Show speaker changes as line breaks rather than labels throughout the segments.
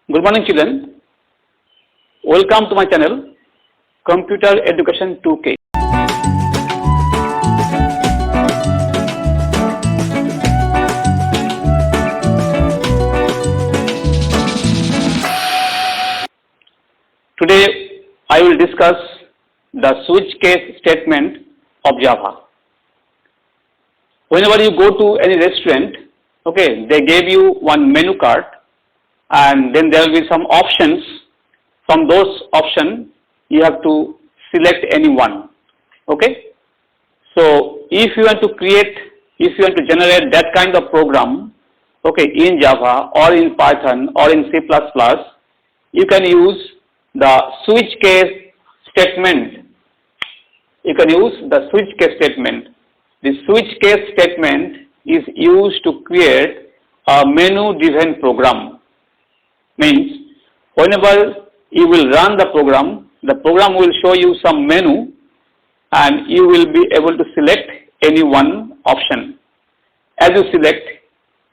Good morning children, welcome to my channel Computer Education 2K. Today I will discuss the switch case statement of Java. Whenever you go to any restaurant, okay, they gave you one menu card and then there will be some options. From those options you have to select any one. Okay, so if you want to generate that kind of program, okay, in Java or in Python or in C++, you can use the switch case statement. You can use the switch case statement. The switch case statement is used to create a menu-driven program. Means whenever you will run the program will show you some menu and you will be able to select any one option. As you select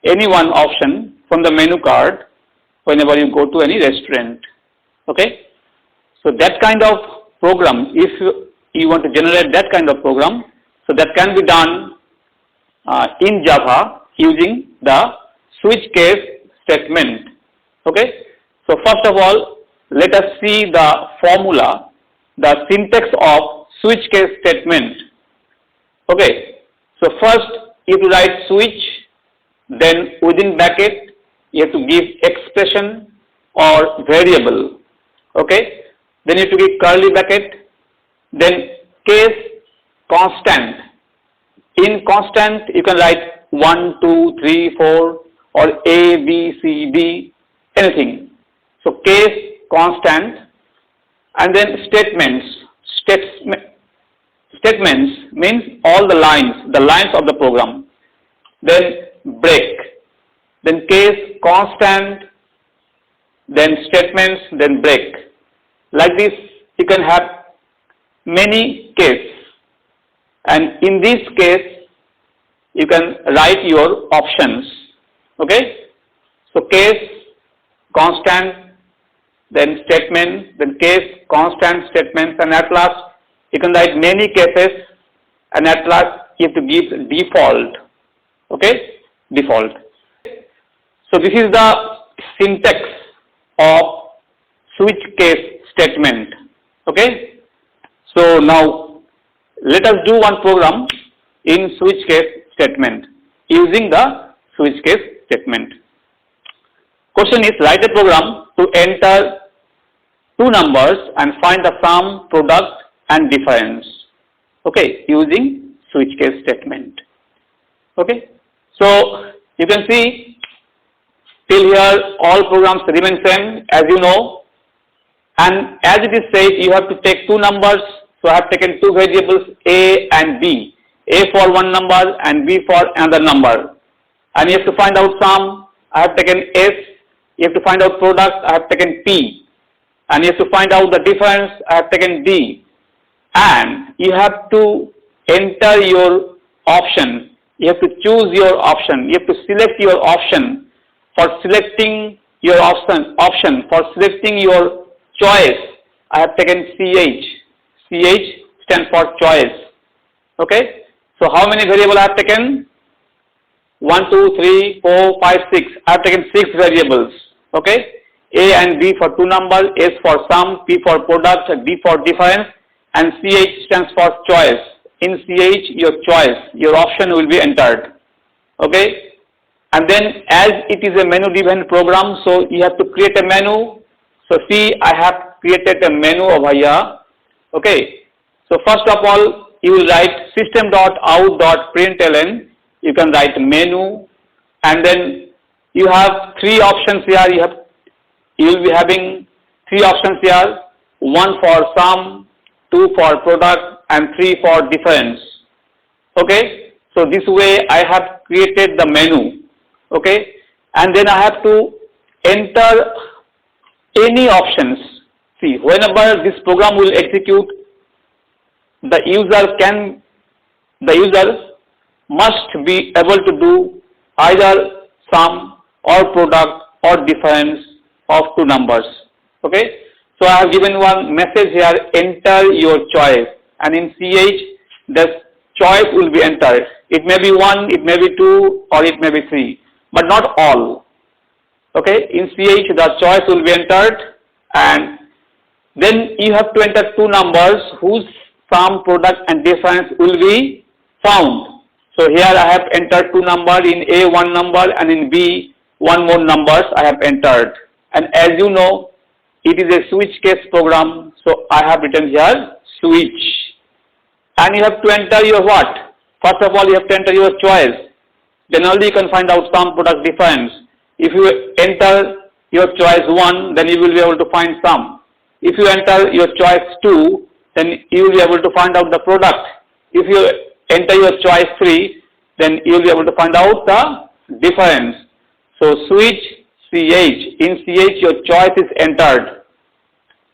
any one option from the menu card whenever you go to any restaurant. Okay, so that kind of program, if you want to generate that kind of program, so that can be done in Java using the switch case statement. Okay, so first of all, let us see the formula, the syntax of switch case statement. Okay, so first you have to write switch, then within bracket you have to give expression or variable. Okay, then you have to give curly bracket, then case constant. In constant you can write 1, 2, 3, 4 or A, B, C, D, anything. So case constant, and then statements. Statements means all the lines of the program. Then break, then case constant, then statements, then break. Like this you can have many cases, and in this case you can write your options. Okay, so case constant, then statement, then case constant, statements, and at last you can write many cases, and at last you have to give default. Okay, default. So this is the syntax of switch case statement. Okay, so now let us do one program in switch case statement using the switch case statement. Question is, write a program to enter two numbers and find the sum, product and difference. Okay, using switch case statement. Okay, so you can see till here all programs remain same as you know, and as it is said you have to take two numbers. So I have taken two variables A and B, A for one number and B for another number, and you have to find out sum. I have taken S. You have to find out product. I have taken P, and you have to find out the difference. I have taken D, and you have to enter your option. You have to choose your option. You have to select your option. For selecting your option for selecting your choice, I have taken CH. CH stands for choice. Okay, so how many variables I have taken? 1, 2, 3, 4, 5, 6. I have taken 6 variables. Okay, A and B for two numbers, S for sum, P for product, D for difference, and CH stands for choice. In CH, your choice, your option will be entered. Okay, and then as it is a menu-driven program, so you have to create a menu. So see, I have created a menu over here. Okay, so first of all, you will write system.out.println. You can write menu, and then you have three options here. You will be having three options here: 1 for sum, 2 for product, and 3 for difference. Okay, so this way I have created the menu. Okay, and then I have to enter any options. See, whenever this program will execute, the user must be able to do either sum or product or difference of two numbers. Okay. So I have given one message here, enter your choice, and in CH the choice will be entered. It may be 1, it may be 2, or it may be 3, but not all. Okay. In CH the choice will be entered, and then you have to enter two numbers whose sum, product and difference will be found. So here I have entered two numbers, in A one number and in B one more numbers I have entered. And as you know, it is a switch case program, so I have written here switch. And you have to enter your what? First of all, you have to enter your choice. Then only you can find out sum, product, difference. If you enter your choice 1, then you will be able to find sum. If you enter your choice 2, then you will be able to find out the product. If you enter your choice 3, then you will be able to find out the difference. So switch CH. In CH your choice is entered.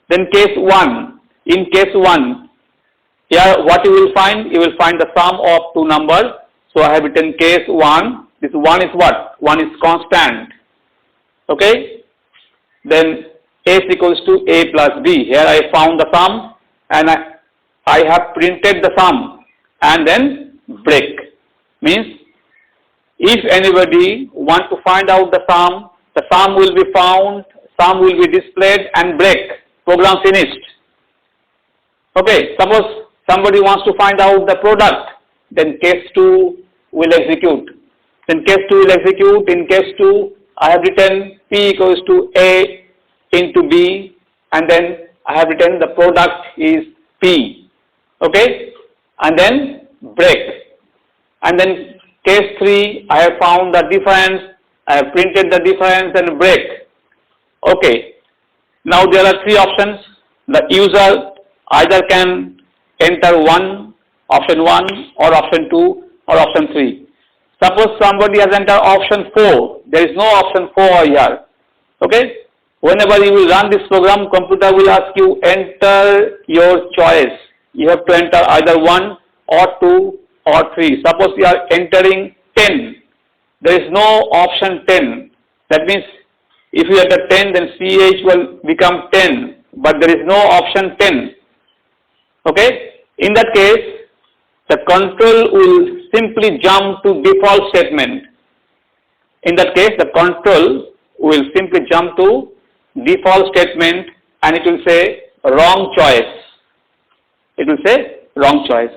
Then case 1. In case 1, here what you will find? You will find the sum of two numbers. So I have written case 1. This 1 is what? 1 is constant. Okay. Then S equals to A plus B. Here I found the sum and I have printed the sum, and then break. Means if anybody wants to find out the sum will be found, sum will be displayed, and break. Program finished. Okay. Suppose somebody wants to find out the product, then case 2 will execute. Then case 2 will execute. In case 2, I have written P equals to A into B, and then I have written the product is P. Okay. And then break. And then case 3, I have found the difference, I have printed the difference and break. Okay. Now there are three options. The user either can enter option 1 or option 2 or option 3. Suppose somebody has entered option 4. There is no option 4 here. Okay. Whenever you will run this program, computer will ask you enter your choice. You have to enter either 1 or 2 or 3. Suppose you are entering 10. There is no option 10. That means if you enter 10, then CH will become 10. But there is no option 10. Okay. In that case, the control will simply jump to default statement. In that case, the control will simply jump to default statement, and it will say wrong choice. It will say wrong choice.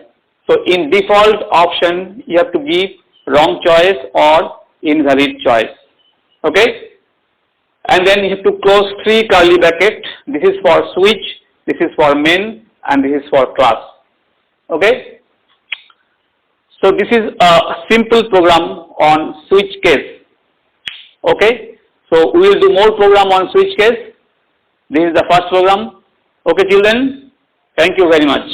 So in default option, you have to give wrong choice or invalid choice. Okay. And then you have to close 3 curly brackets. This is for switch, this is for main, and this is for class. Okay. So this is a simple program on switch case. Okay. So we will do more program on switch case. This is the first program. Okay children, thank you very much.